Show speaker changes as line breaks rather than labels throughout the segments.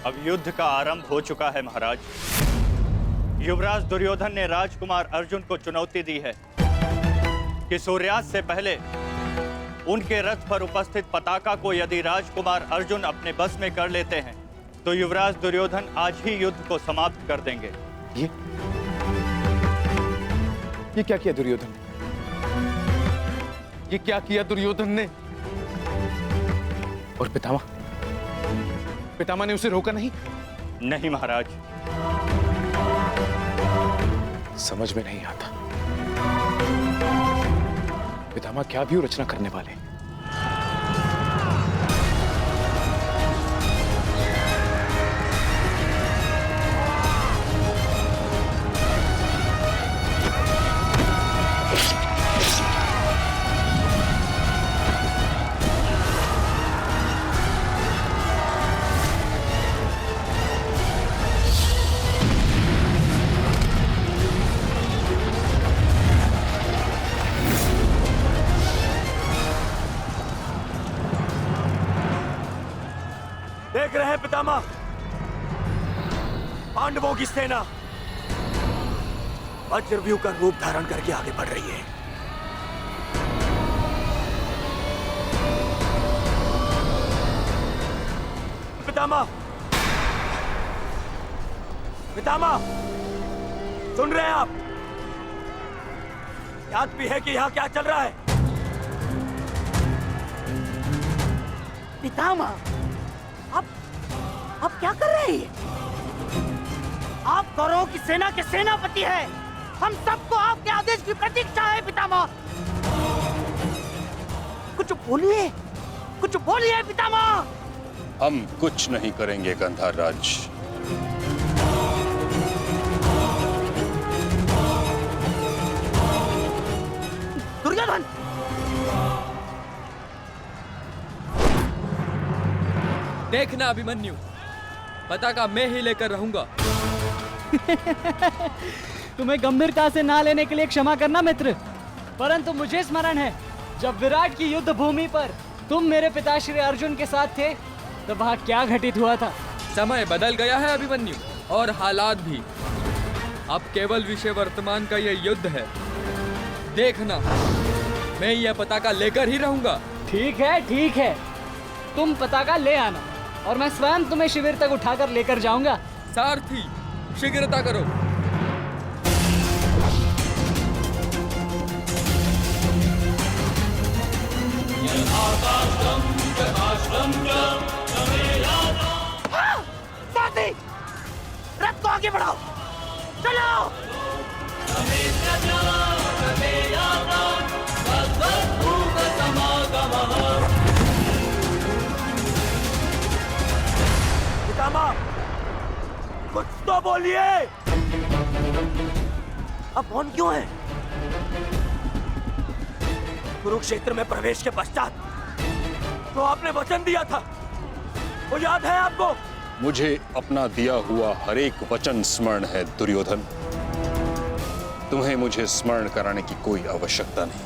अब युद्ध का आरंभ हो चुका है महाराज। युवराज दुर्योधन ने राजकुमार अर्जुन को चुनौती दी है कि सूर्यास्त से पहले उनके रथ पर उपस्थित पताका को यदि राजकुमार अर्जुन अपने बस में कर लेते हैं तो युवराज दुर्योधन आज ही युद्ध को समाप्त कर देंगे।
ये क्या किया दुर्योधन ने? ये क्या किया दुर्योधन ने? और पितामह ने उसे रोका नहीं?
नहीं महाराज।
समझ में नहीं आता पितामह क्या भी रचना करने वाले।
देख रहे हैं पितामह, पांडवों की सेना वज्रव्यूह का रूप धारण करके आगे बढ़ रही है। पितामह, पितामह, सुन रहे हैं आप? याद भी है कि यहां क्या चल रहा है?
पितामह, आप क्या कर रहे हैं? आप कौरवों की सेना के सेनापति हैं। हम सबको आपके आदेश की प्रतीक्षा है पितामह। कुछ बोलिए पितामह।
हम कुछ नहीं करेंगे गंधार राज।
दुर्योधन,
देखना अभिमन्यु, पताका मैं ही लेकर रहूंगा।
तुम्हें गंभीरता से ना लेने के लिए क्षमा करना मित्र, परंतु मुझे स्मरण है जब विराट की युद्ध भूमि पर तुम मेरे पिताश्री अर्जुन के साथ थे तब वहाँ क्या घटित हुआ था।
समय बदल गया है अभिमन्यु, और हालात भी। अब केवल विषय वर्तमान का ये युद्ध है। देखना, मैं यह पताका लेकर ही रहूंगा।
ठीक है, तुम पताका ले आना और मैं स्वयं तुम्हें शिविर तक उठाकर लेकर जाऊंगा।
सारथी, शीघ्रता करो।
सारथी, रथ को आगे बढ़ाओ, चलो।
पितामह, कुछ तो बोलिए। अब मौन क्यों है? कुरुक्षेत्र में प्रवेश के पश्चात तो आपने वचन दिया था, वो याद है आपको?
मुझे अपना दिया हुआ हर एक वचन स्मरण है दुर्योधन। तुम्हें मुझे स्मरण कराने की कोई आवश्यकता नहीं।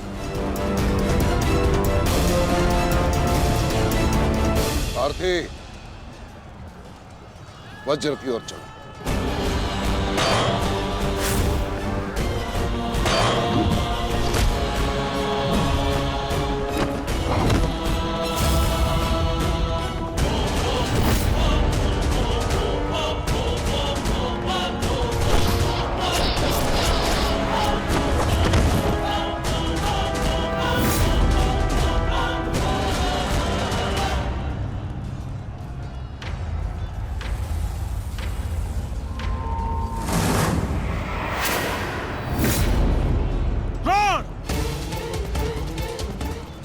सारथी, वज्र की ओर चलो।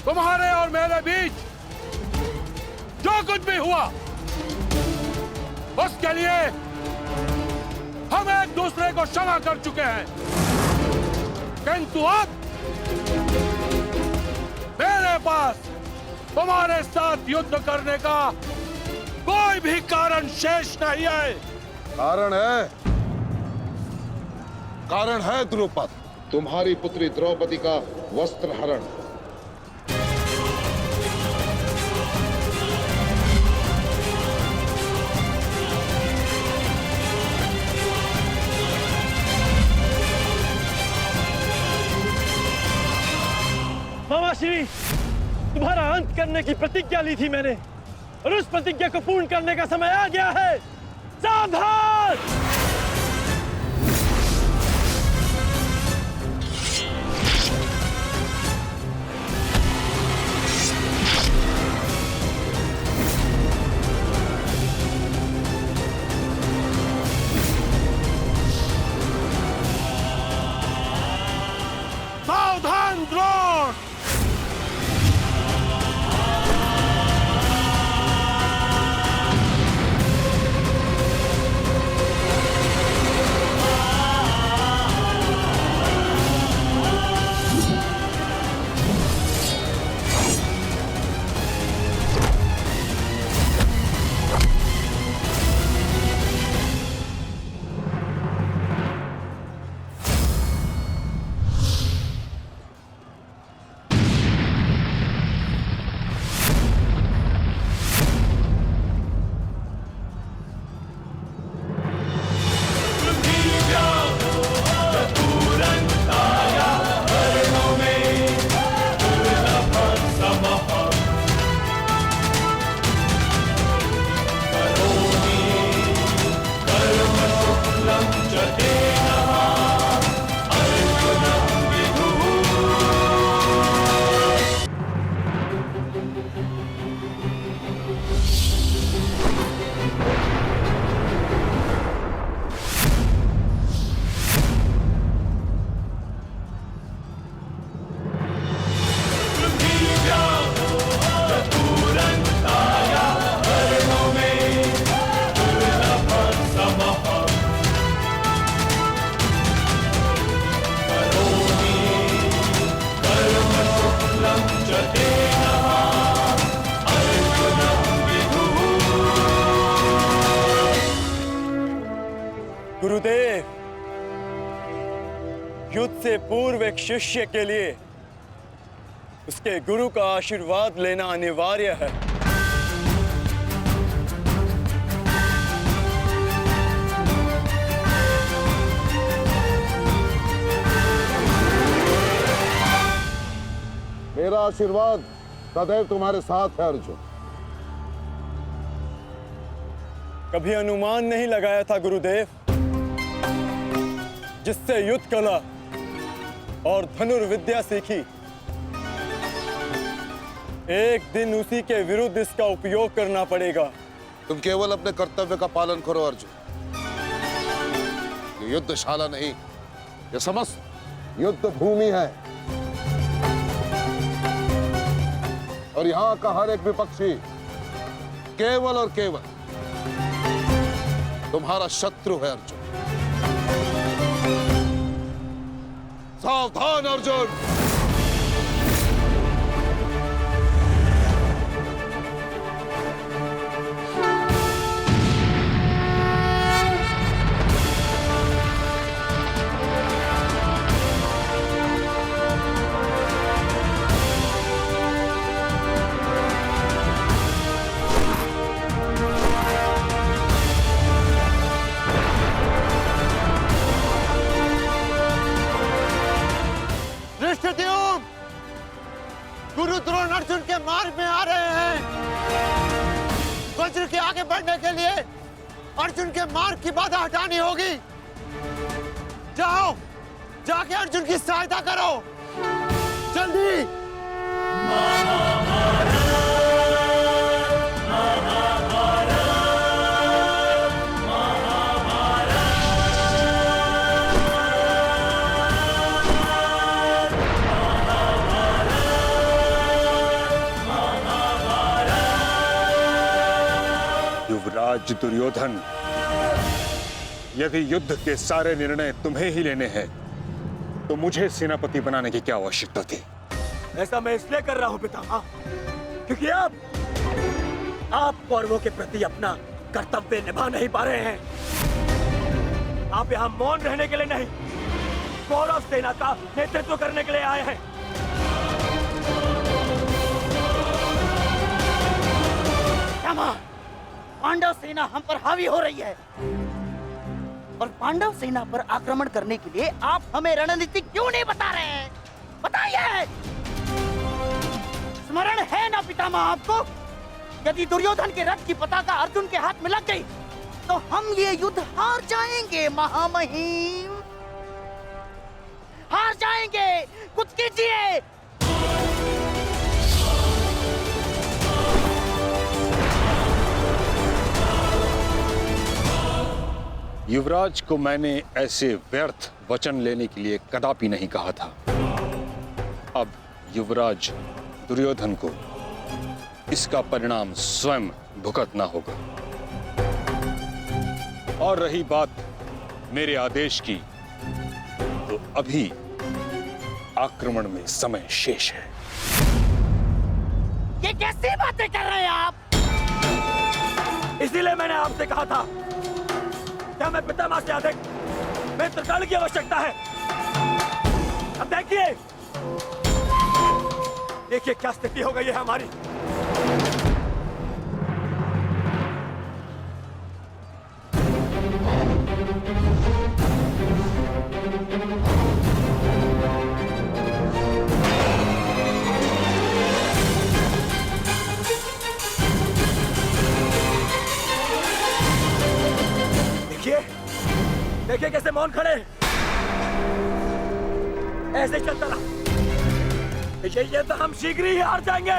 तुम्हारे और मेरे बीच जो कुछ भी हुआ उसके लिए हम एक दूसरे को क्षमा कर चुके हैं, किंतु अब मेरे पास तुम्हारे साथ युद्ध करने का कोई भी कारण शेष नहीं है।
कारण है द्रुपद, तुम्हारी पुत्री द्रौपदी का वस्त्र हरण।
पिताश्री, तुम्हारा अंत करने की प्रतिज्ञा ली थी मैंने, और उस प्रतिज्ञा को पूर्ण करने का समय आ गया है। सावधान!
सावधान द्रोण!
गुरुदेव, युद्ध से पूर्व एक शिष्य के लिए उसके गुरु का आशीर्वाद लेना अनिवार्य है।
मेरा आशीर्वाद सदैव तुम्हारे साथ है अर्जुन।
कभी अनुमान नहीं लगाया था गुरुदेव, जिससे युद्ध कला और धनुर्विद्या सीखी, एक दिन उसी के विरुद्ध इसका उपयोग करना पड़ेगा।
तुम केवल अपने कर्तव्य का पालन करो अर्जुन। ये युद्धशाला नहीं, ये समस्त युद्ध भूमि है, और यहाँ का हर एक विपक्षी केवल और केवल तुम्हारा शत्रु है अर्जुन। सावधान अर्जुन!
गुरु द्रोण अर्जुन के मार्ग में आ रहे हैं। वज्र के आगे बढ़ने के लिए अर्जुन के मार्ग की बाधा हटानी होगी। जाओ, जाके अर्जुन की सहायता करो, जल्दी।
युवराज दुर्योधन, यदि युद्ध के सारे निर्णय तुम्हें ही लेने हैं तो मुझे सेनापति बनाने की क्या आवश्यकता थी?
ऐसा मैं इसलिए कर रहा हूं पितामह, क्योंकि आप कौरवों के प्रति अपना कर्तव्य निभा नहीं पा रहे हैं। आप यहाँ मौन रहने के लिए नहीं, कौरव सेना का नेतृत्व करने के लिए आए हैं।
पांडव सेना हम पर हावी हो रही है, और पांडव सेना पर आक्रमण करने के लिए आप हमें रणनीति क्यों नहीं बता रहे हैं? बताइए। स्मरण है ना पितामह आपको? यदि दुर्योधन के रथ की पताका अर्जुन के हाथ में लग गई तो हम ये युद्ध हार जाएंगे महामहिम, हार जाएंगे। कुछ कीजिए।
युवराज को मैंने ऐसे व्यर्थ वचन लेने के लिए कदापि नहीं कहा था। अब युवराज दुर्योधन को इसका परिणाम स्वयं भुगतना होगा। और रही बात मेरे आदेश की, तो अभी आक्रमण में समय शेष है।
ये कैसी बातें कर रहे हैं आप?
इसीलिए मैंने आपसे कहा था क्या मैं पितामह से अधिक मित्रगण की आवश्यकता है। अब देखिए, देखिए क्या स्थिति हो गई है हमारी। देखिए कैसे मौन खड़े, ऐसे चलता रहा ये तो हम शीघ्र ही हार जाएंगे।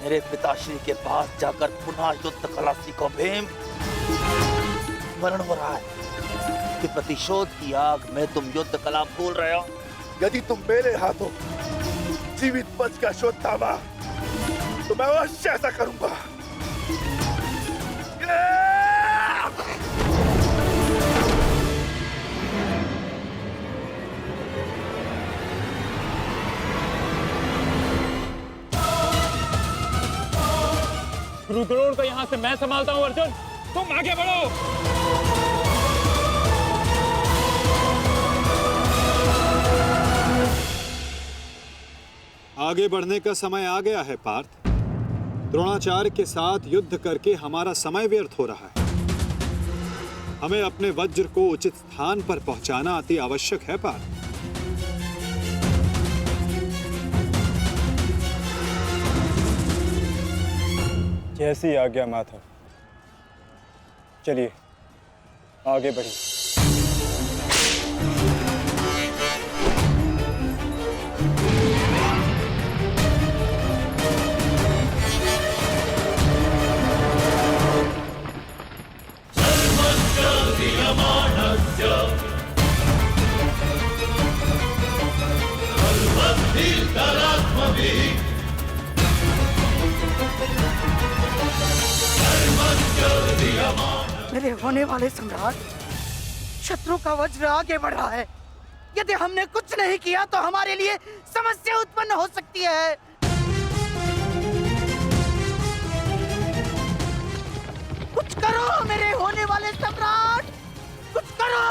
मेरे पिताश्री के पास जाकर पुनः युद्ध कला सीखो भीम। स्मरण हो रहा है कि प्रतिशोध की आग में तुम युद्ध कला भूल रहे हो।
यदि तुम मेरे हाथों जीवित बच का शोध थामा तो मैं अवश्य ऐसा करूंगा।
गुरु द्रोण को यहाँ से मैं संभालता हूँ। अर्जुन तुम आगे बढ़ो।
आगे बढ़ने का समय आ गया है पार्थ। द्रोणाचार्य के साथ युद्ध करके हमारा समय व्यर्थ हो रहा है। हमें अपने वज्र को उचित स्थान पर पहुंचाना अति आवश्यक है पार्थ।
जैसी आज्ञा माता। चलिए आगे बढ़िए।
मेरे होने वाले सम्राट, शत्रु का वज्र आगे बढ़ रहा है। यदि हमने कुछ नहीं किया तो हमारे लिए समस्या उत्पन्न हो सकती है। कुछ करो मेरे होने वाले सम्राट, कुछ करो।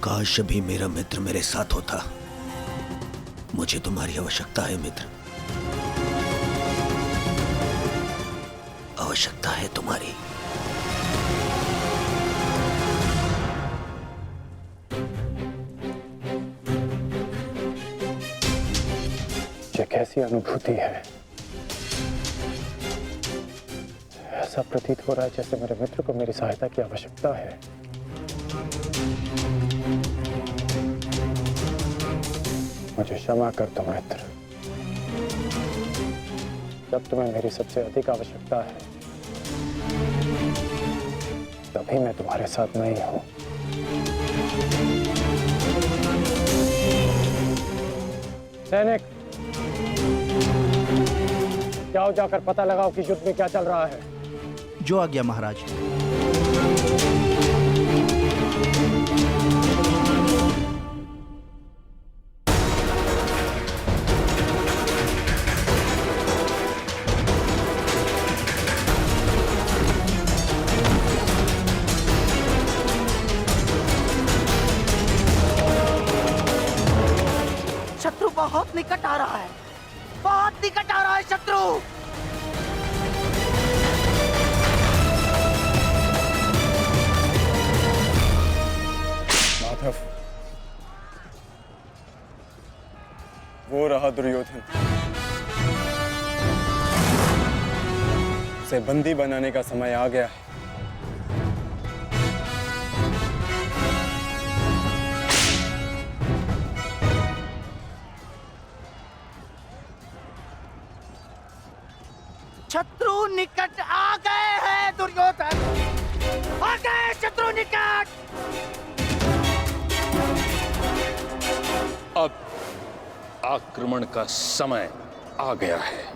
काश भी मेरा मित्र मेरे साथ होता। मुझे तुम्हारी आवश्यकता है मित्र, आवश्यकता है तुम्हारी।
ये कैसी अनुभूति है। ऐसा प्रतीत हो रहा है जैसे मेरे मित्र को मेरी सहायता की आवश्यकता है। मुझे क्षमा कर दो मित्र, जब तुम्हें मेरी सबसे अधिक आवश्यकता है तभी मैं तुम्हारे साथ नहीं हूं। सैनिक, जाओ जाकर पता लगाओ कि युद्ध में क्या चल रहा है।
जो आज्ञा महाराज। निकट आ रहा है, बहुत निकट आ रहा है शत्रु।
माधव, वो रहा दुर्योधन। उसे बंदी बनाने का समय आ गया है।
शत्रु निकट आ गए हैं दुर्योधन, आ गए शत्रु निकट।
अब आक्रमण का समय आ गया है।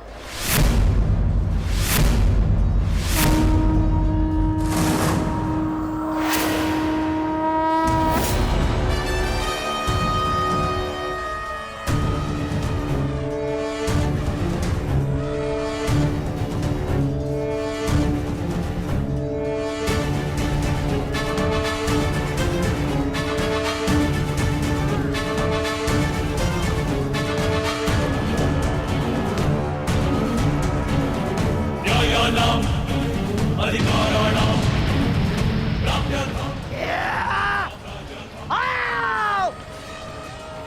आओ,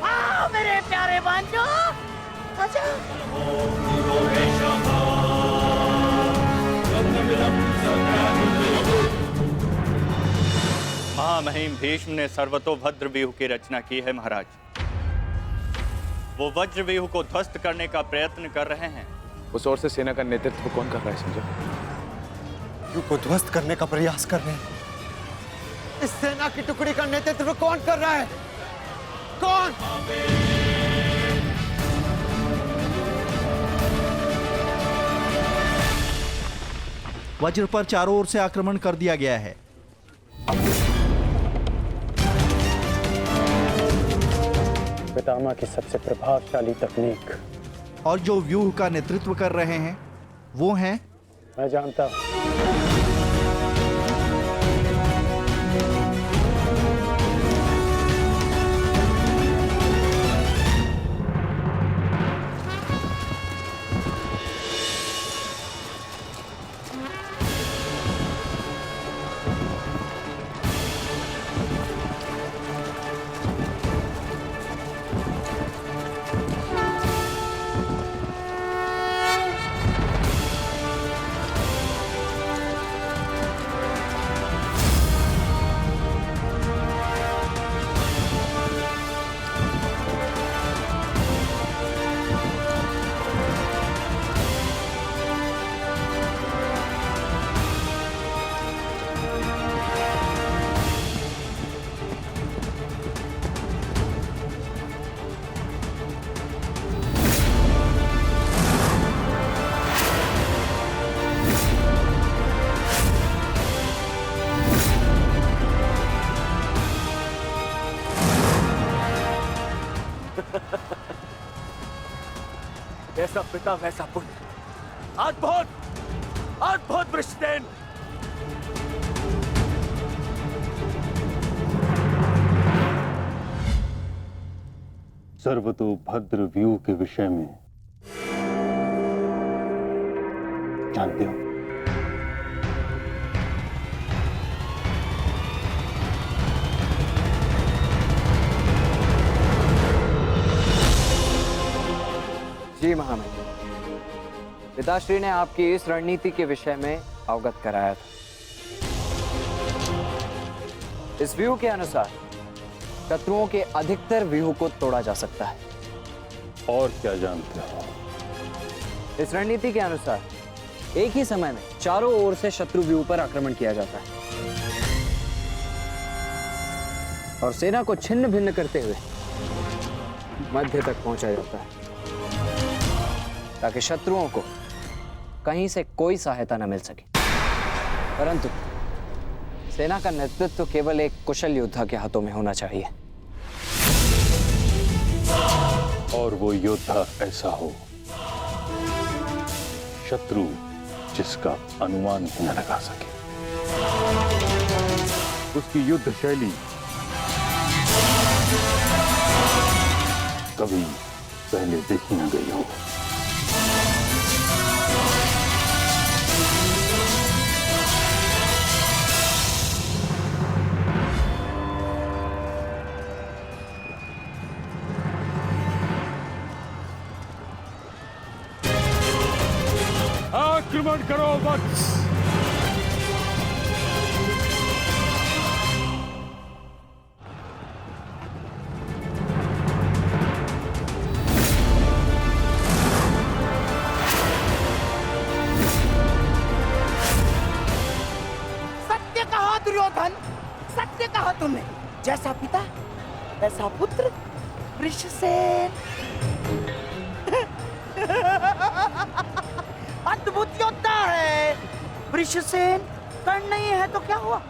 आओ मेरे प्यारे बांजो, आजा।
महामहिम भीष्म ने सर्वतोभद्र व्यूह की रचना की है महाराज। वो वज्र व्यूह को ध्वस्त करने का प्रयत्न कर रहे हैं।
उस ओर से सेना का नेतृत्व कौन कर रहा है संजय?
व्यूह को ध्वस्त करने का प्रयास कर रहे हैं। इस सेना की टुकड़ी का नेतृत्व कौन कर रहा है? कौन?
वज्र पर चारों ओर से आक्रमण कर दिया गया है।
पितामह की सबसे प्रभावशाली तकनीक।
और जो व्यूह का नेतृत्व कर रहे हैं वो हैं?
मैं जानता हूं।
जैसा पिता वैसा पुत्र। अद्भुत, अद्भुत वृषसेन।
सर्वतोभद्र व्यूह के विषय में जानते हो?
जी महामहिम, पिताश्री ने आपकी इस रणनीति के विषय में अवगत कराया था। इस व्यूह के अनुसार शत्रुओं के अधिकतर व्यूह को तोड़ा जा सकता है।
और क्या जानते हो?
इस रणनीति के अनुसार एक ही समय में चारों ओर से शत्रु व्यूह पर आक्रमण किया जाता है और सेना को छिन्न भिन्न करते हुए मध्य तक पहुंचा जाता है ताकि शत्रुओं को कहीं से कोई सहायता न मिल सके। परंतु सेना का नेतृत्व केवल एक कुशल योद्धा के हाथों में होना चाहिए।
और वो योद्धा ऐसा हो शत्रु जिसका अनुमान भी न लगा सके। उसकी युद्ध शैली कभी पहले देखी न गई हो।
आक्रमण करो वत्स।
सत्य कहा दुर्योधन, सत्य कहा तुमने। जैसा पिता वैसा पुत्र वृषसेन। अद्भुत योद्धा है वृषसेन। कर्ण नहीं है तो क्या हुआ,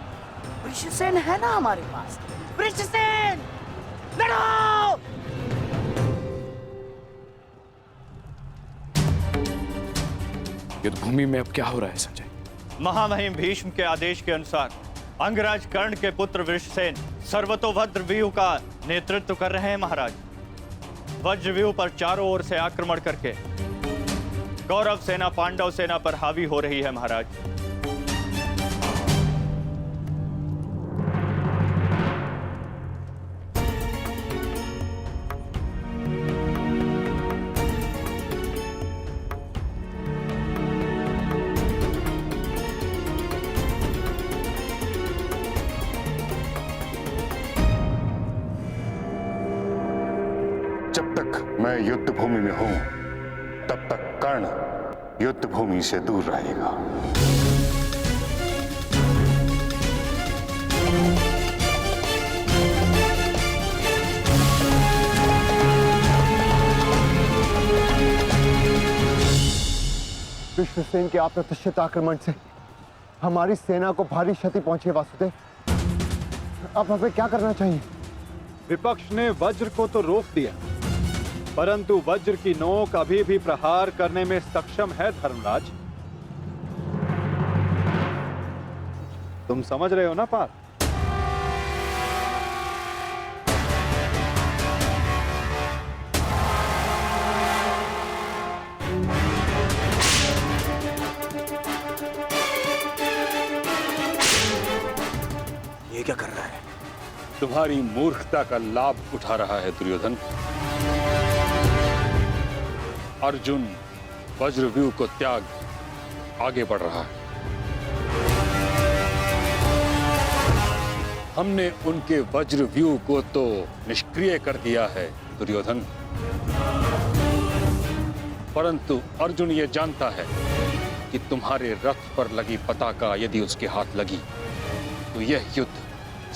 वृषसेन है ना हमारे पास। वृषसेन लड़ो।
युद्ध भूमि में अब क्या हो रहा है संजय?
महामहिम भीष्म के आदेश के अनुसार अंगराज कर्ण के पुत्र वृषसेन सर्वतोभद्र व्यूह का नेतृत्व कर रहे हैं महाराज। वज्र व्यूह पर चारों ओर से आक्रमण करके कौरव सेना पांडव सेना पर हावी हो रही है महाराज।
जब तक मैं युद्ध भूमि में हूं तब तक कर्ण युद्ध भूमि से दूर रहेगा।
विश्वसेन के अप्रत्याशित आक्रमण से हमारी सेना को भारी क्षति पहुंची। वासुदेव, अब हमें क्या करना चाहिए?
विपक्ष ने वज्र को तो रोक दिया, परंतु वज्र की नोक अभी भी प्रहार करने में सक्षम है धर्मराज। तुम समझ रहे हो ना पार्थ?
ये क्या कर रहा है?
तुम्हारी मूर्खता का लाभ उठा रहा है दुर्योधन। अर्जुन वज्रव्यूह को त्याग आगे बढ़ रहा है। हमने उनके वज्रव्यूह को तो निष्क्रिय कर दिया है दुर्योधन, परंतु अर्जुन ये जानता है कि तुम्हारे रथ पर लगी पताका यदि उसके हाथ लगी तो यह युद्ध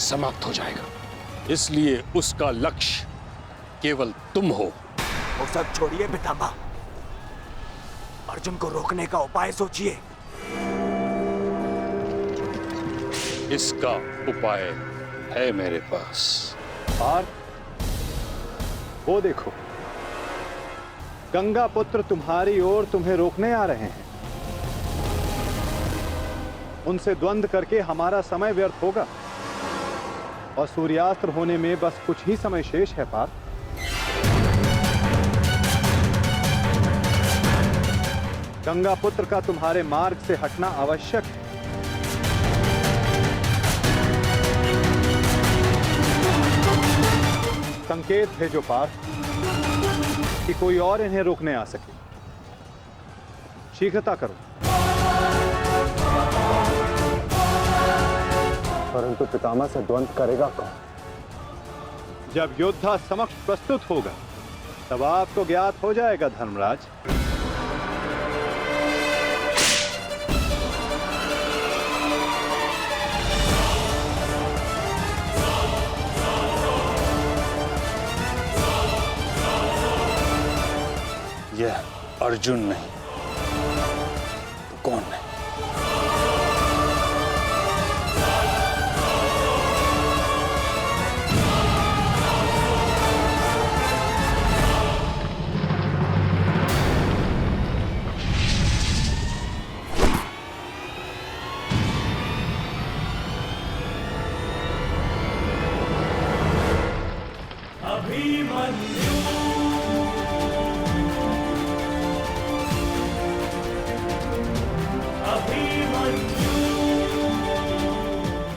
समाप्त हो जाएगा। इसलिए उसका लक्ष्य केवल तुम हो।
वो सब छोड़िए पितामह, अर्जुन को रोकने का उपाय सोचिए।
इसका उपाय है मेरे पास।
पार्थ, वो देखो, गंगा पुत्र तुम्हारी ओर तुम्हें रोकने आ रहे हैं। उनसे द्वंद्व करके हमारा समय व्यर्थ होगा और सूर्यास्त्र होने में बस कुछ ही समय शेष है। पार्थ, गंगा पुत्र का तुम्हारे मार्ग से हटना आवश्यक है। संकेत भेजो पार्थ कि कोई और इन्हें रोकने आ सके। शीघ्रता करो।
परंतु पितामह से द्वंद्व करेगा कौन?
जब योद्धा समक्ष प्रस्तुत होगा तब आपको ज्ञात हो जाएगा धर्मराज।
यह अर्जुन नहीं तो कौन नहीं?
अभिमन्यु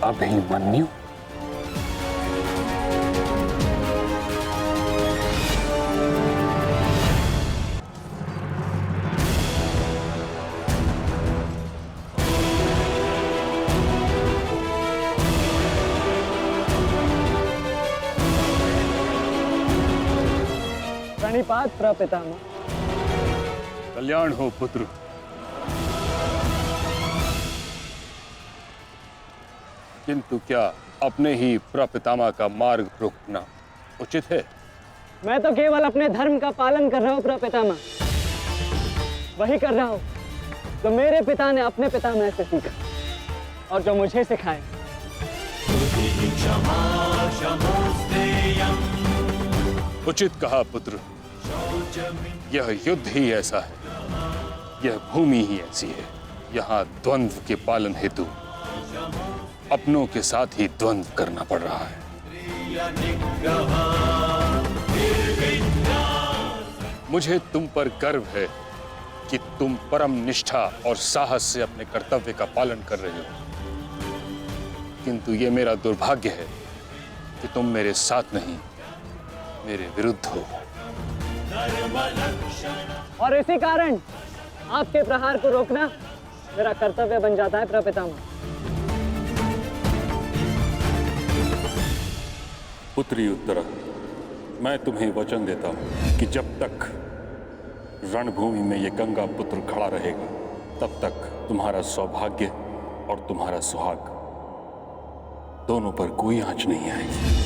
अभिमन्यु।
प्रणिपात प्रपितामह।
कल्याण हो पुत्र। किंतु क्या अपने ही प्रपितामह का मार्ग रोकना उचित है?
मैं तो केवल अपने धर्म का पालन कर रहा हूँ प्रपितामह। वही कर रहा हूँ तो मेरे पिता ने अपने पितामह से सीखा और जो मुझे सिखाए।
उचित कहा पुत्र। यह युद्ध ही ऐसा है, यह भूमि ही ऐसी है। यहाँ द्वंद्व के पालन हेतु अपनों के साथ ही द्वंद्व करना पड़ रहा है। मुझे तुम पर गर्व है कि तुम परम निष्ठा और साहस से अपने कर्तव्य का पालन कर रहे हो, किंतु ये मेरा दुर्भाग्य है कि तुम मेरे साथ नहीं, मेरे विरुद्ध हो।
और इसी कारण आपके प्रहार को रोकना मेरा कर्तव्य बन जाता है प्रपितामह।
पुत्री उत्तरा, मैं तुम्हें वचन देता हूं कि जब तक रणभूमि में ये गंगा पुत्र खड़ा रहेगा, तब तक तुम्हारा सौभाग्य और तुम्हारा सुहाग दोनों पर कोई आंच नहीं आएगी।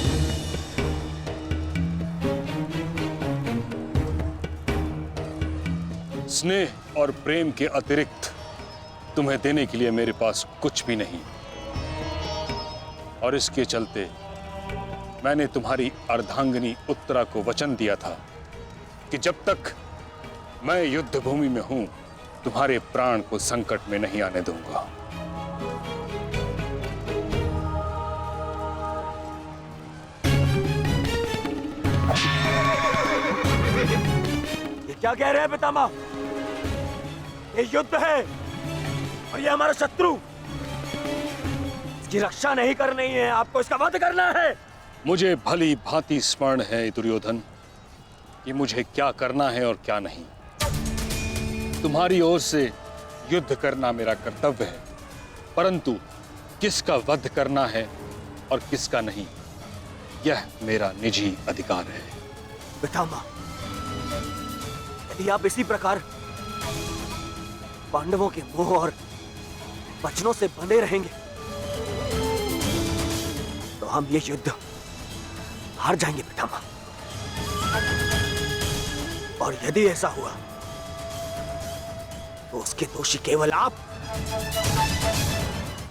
स्नेह और प्रेम के अतिरिक्त तुम्हें देने के लिए मेरे पास कुछ भी नहीं, और इसके चलते मैंने तुम्हारी अर्धांगिनी उत्तरा को वचन दिया था कि जब तक मैं युद्ध भूमि में हूं, तुम्हारे प्राण को संकट में नहीं आने दूंगा।
ये क्या कह रहे हैं पितामह? ये युद्ध है और ये हमारा शत्रु। इसकी रक्षा नहीं करनी है, आपको इसका वध करना है।
मुझे भली भांति स्मरण है दुर्योधन कि मुझे क्या करना है और क्या नहीं। तुम्हारी ओर से युद्ध करना मेरा कर्तव्य है, परंतु किसका वध करना है और किसका नहीं, यह मेरा निजी अधिकार है।
पितामह, यदि आप इसी प्रकार पांडवों के मोह और वचनों से बंधे रहेंगे तो हम ये युद्ध हार जाएंगे पितामह। और यदि ऐसा हुआ तो उसके दोषी केवल आप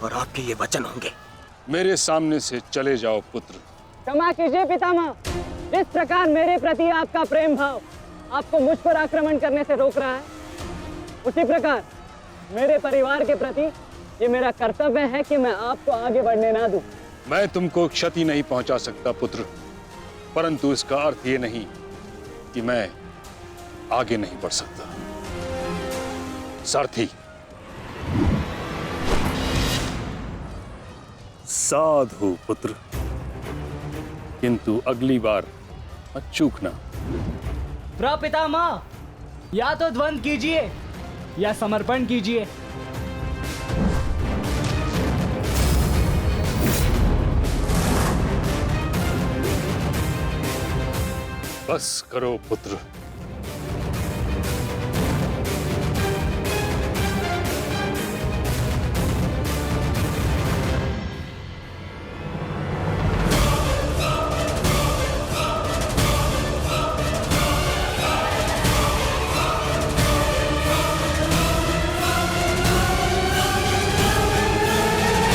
और आपके ये वचन होंगे।
मेरे सामने से चले जाओ पुत्र।
क्षमा कीजिए पितामह, जिस प्रकार मेरे प्रति आपका प्रेम भाव आपको मुझ पर आक्रमण करने से रोक रहा है, उसी प्रकार मेरे परिवार के प्रति ये मेरा कर्तव्य है कि मैं आपको आगे बढ़ने ना दूं।
मैं तुमको क्षति नहीं पहुंचा सकता पुत्र, परंतु इसका अर्थ ये नहीं कि मैं आगे नहीं बढ़ सकता। सारथी, साधु पुत्र, किंतु अगली बार मत चूकना।
प्रपितामह, या तो द्वंद्व कीजिए या समर्पण कीजिए।
बस करो पुत्र।